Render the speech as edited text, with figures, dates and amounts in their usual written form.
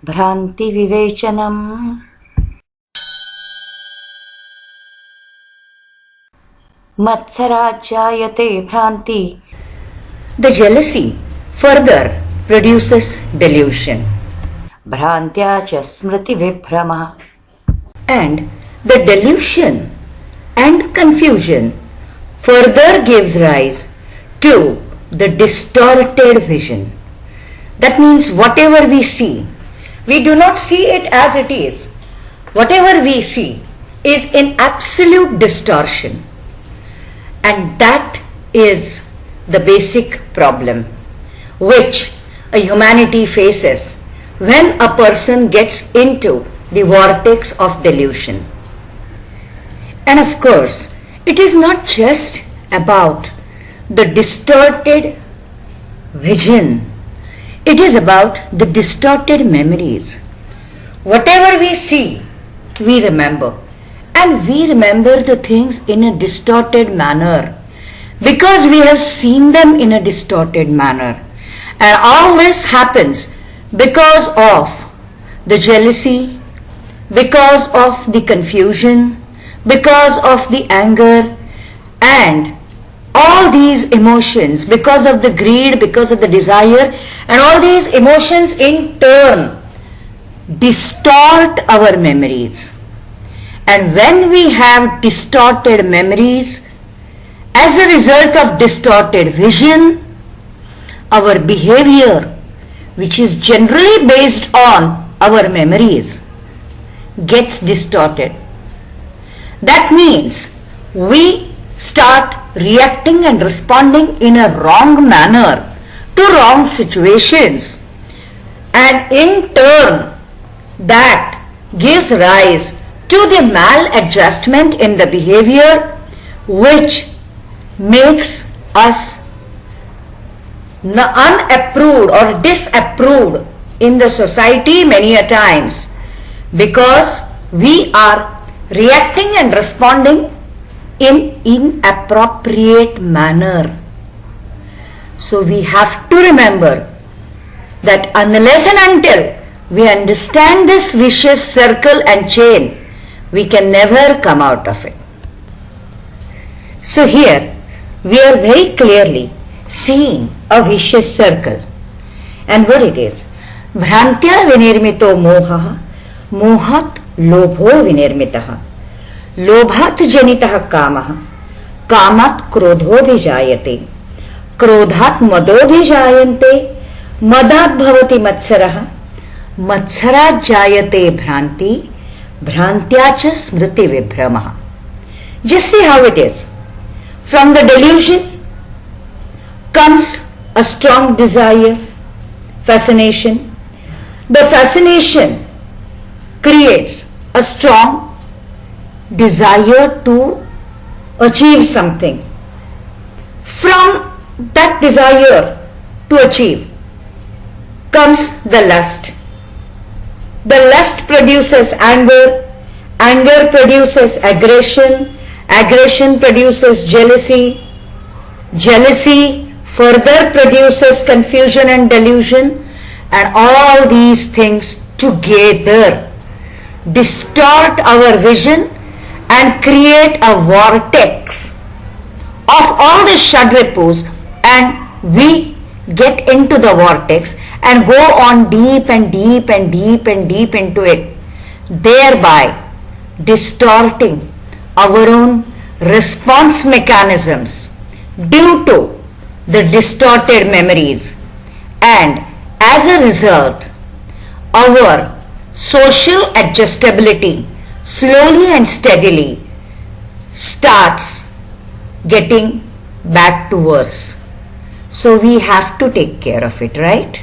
भ्रांति विवेचनम. मत्सराज्जायते भ्रांति. The jealousy further produces delusion. भ्रांत्या च स्मृति विभ्रमः. And the delusion and confusion further gives rise to the distorted vision. That means whatever we see, we do not see it as it is. Whatever we see is in absolute distortion. And that is the basic problem which a humanity faces when a person gets into the vortex of delusion. And of course, it is not just about the distorted vision. It is about the distorted memories. Whatever we see, we remember. And we remember the things in a distorted manner because we have seen them in a distorted manner. And all this happens because of the jealousy, because of the confusion, because of the anger, and all these emotions, because of the greed, because of the desire, and all these emotions in turn distort our memories. And when we have distorted memories, as a result of distorted vision, our behavior, which is generally based on our memories, gets distorted. That means we start reacting and responding in a wrong manner to wrong situations, and in turn that gives rise to the maladjustment in the behavior, which makes us unapproved or disapproved in the society many a times, because we are reacting and responding in inappropriate manner. So we have to remember that unless and until we understand this vicious circle and chain, we can never come out of it. So here we are very clearly seeing a vicious circle, and what it is. Bhrantya vinirmito moha, mohat lobho vinirmitah, लोभात् जनितः कामः, कामात् क्रोधोऽभिजायते, क्रोधात् मदोऽभिजायन्ते, मदात् भवति मत्सरः, मत्सरात् जायते भ्रांति, भ्रांत्या च स्मृति विभ्रमः. Just see how it is. From the delusion comes a strong desire, fascination. The fascination creates a strong desire to achieve something. From that desire to achieve comes the lust. The lust produces anger, anger produces aggression, aggression produces jealousy, jealousy further produces confusion and delusion, and all these things together distort our vision and create a vortex of all the Shadripus, and we get into the vortex and go on deep and deep and deep and deep into it, thereby distorting our own response mechanisms due to the distorted memories, and as a result our social adjustability slowly and steadily starts getting back to worse. So we have to take care of it, right?